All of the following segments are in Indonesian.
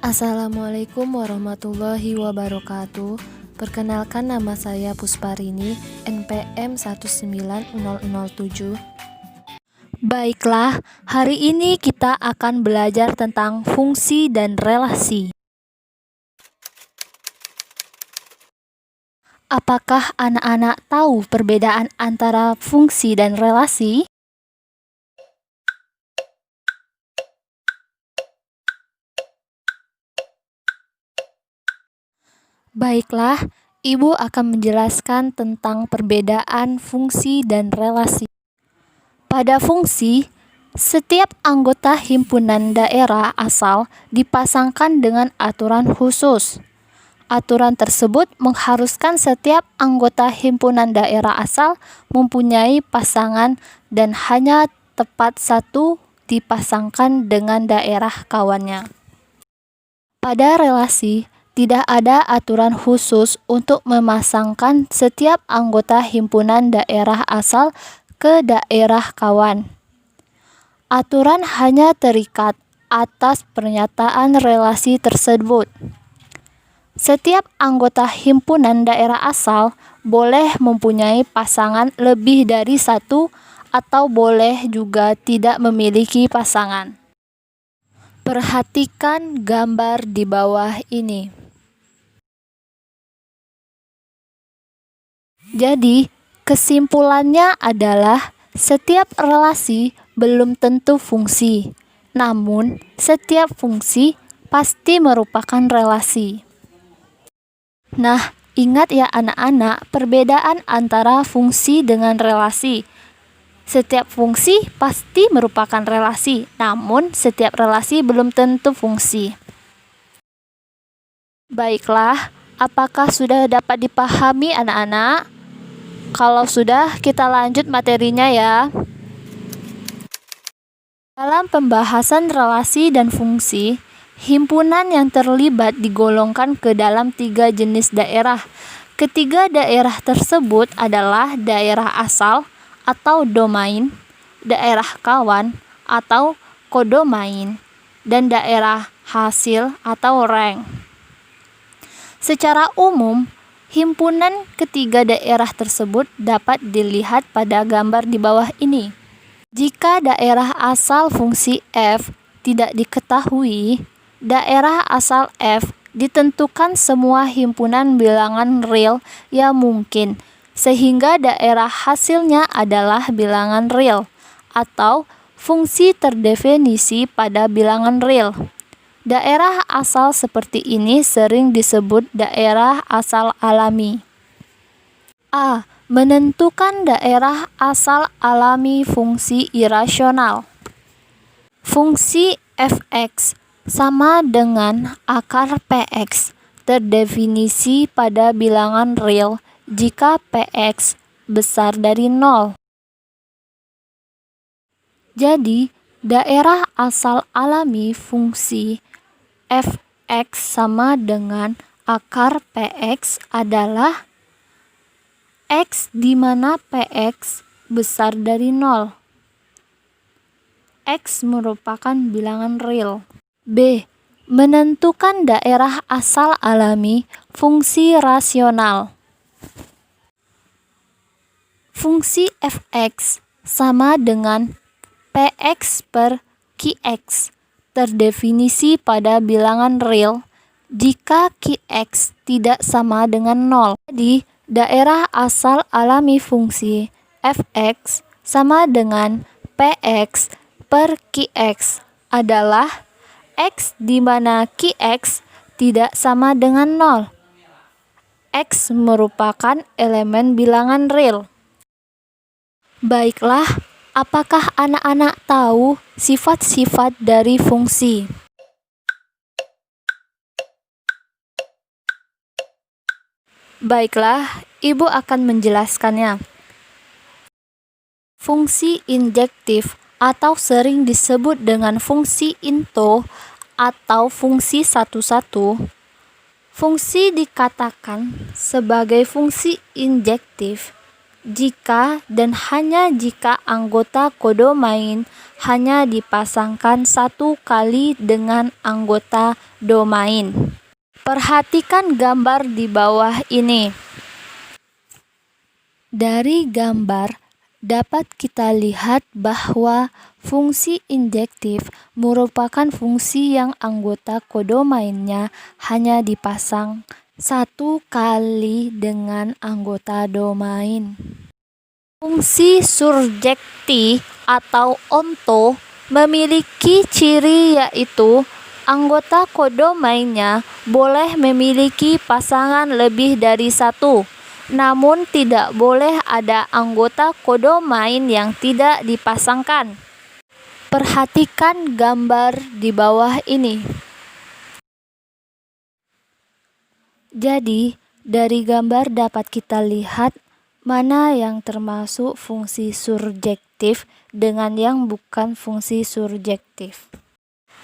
Assalamualaikum warahmatullahi wabarakatuh. Perkenalkan, nama saya Pusparini, NPM 19007. Baiklah, hari ini kita akan belajar tentang fungsi dan relasi. Apakah anak-anak tahu perbedaan antara fungsi dan relasi? Baiklah, Ibu akan menjelaskan tentang perbedaan fungsi dan relasi. Pada fungsi, setiap anggota himpunan daerah asal dipasangkan dengan aturan khusus. Aturan tersebut mengharuskan setiap anggota himpunan daerah asal mempunyai pasangan dan hanya tepat satu dipasangkan dengan daerah kawannya. Pada relasi, tidak ada aturan khusus untuk memasangkan setiap anggota himpunan daerah asal ke daerah kawan. Aturan hanya terikat atas pernyataan relasi tersebut. Setiap anggota himpunan daerah asal boleh mempunyai pasangan lebih dari satu atau boleh juga tidak memiliki pasangan. Perhatikan gambar di bawah ini. Jadi, kesimpulannya adalah setiap relasi belum tentu fungsi, namun setiap fungsi pasti merupakan relasi. Nah, ingat ya anak-anak, perbedaan antara fungsi dengan relasi. Setiap fungsi pasti merupakan relasi, namun setiap relasi belum tentu fungsi. Baiklah, apakah sudah dapat dipahami anak-anak? Kalau sudah, kita lanjut materinya ya. Dalam pembahasan relasi dan fungsi, himpunan yang terlibat digolongkan ke dalam 3 jenis daerah. Ketiga daerah tersebut adalah daerah asal atau domain, daerah kawan atau kodomain, dan daerah hasil atau rank. Secara umum, himpunan ketiga daerah tersebut dapat dilihat pada gambar di bawah ini. Jika daerah asal fungsi F tidak diketahui, daerah asal F ditentukan semua himpunan bilangan real yang mungkin, sehingga daerah hasilnya adalah bilangan real atau fungsi terdefinisi pada bilangan real. Daerah asal seperti ini sering disebut daerah asal alami. A. Menentukan daerah asal alami fungsi irasional. Fungsi fx sama dengan akar px terdefinisi pada bilangan real jika px besar dari 0. Jadi, daerah asal alami fungsi fx sama dengan akar px adalah x di mana px besar dari 0. X merupakan bilangan real. B. Menentukan daerah asal alami fungsi rasional. Fungsi fx sama dengan px per qx terdefinisi pada bilangan real jika qx tidak sama dengan 0. Jadi, daerah asal alami fungsi fx sama dengan px per qx adalah x di mana qx tidak sama dengan 0. X merupakan elemen bilangan real. Baiklah, apakah anak-anak tahu sifat-sifat dari fungsi? Baiklah, Ibu akan menjelaskannya. Fungsi injektif atau sering disebut dengan fungsi into atau fungsi satu-satu. Fungsi dikatakan sebagai fungsi injektif jika dan hanya jika anggota kodomain hanya dipasangkan satu kali dengan anggota domain. Perhatikan gambar di bawah ini. Dari gambar dapat kita lihat bahwa fungsi injektif merupakan fungsi yang anggota kodomainnya hanya dipasang satu kali dengan anggota domain. Fungsi surjekti atau onto memiliki ciri yaitu anggota kodomainnya boleh memiliki pasangan lebih dari satu, namun tidak boleh ada anggota kodomain yang tidak dipasangkan. Perhatikan gambar di bawah ini. Jadi, dari gambar dapat kita lihat mana yang termasuk fungsi surjektif dengan yang bukan fungsi surjektif.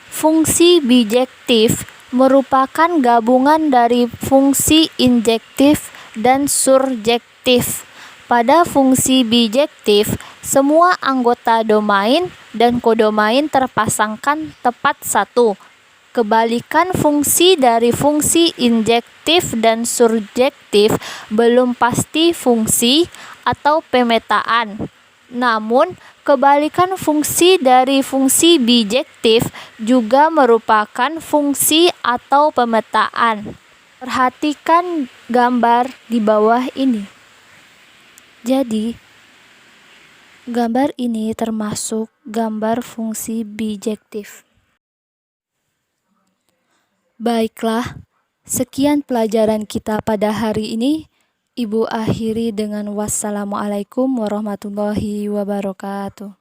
Fungsi bijektif merupakan gabungan dari fungsi injektif dan surjektif. Pada fungsi bijektif, semua anggota domain dan kodomain terpasangkan tepat satu. Kebalikan fungsi dari fungsi injektif dan surjektif belum pasti fungsi atau pemetaan. Namun, kebalikan fungsi dari fungsi bijektif juga merupakan fungsi atau pemetaan. Perhatikan gambar di bawah ini. Jadi, gambar ini termasuk gambar fungsi bijektif. Baiklah, sekian pelajaran kita pada hari ini. Ibu akhiri dengan wassalamualaikum warahmatullahi wabarakatuh.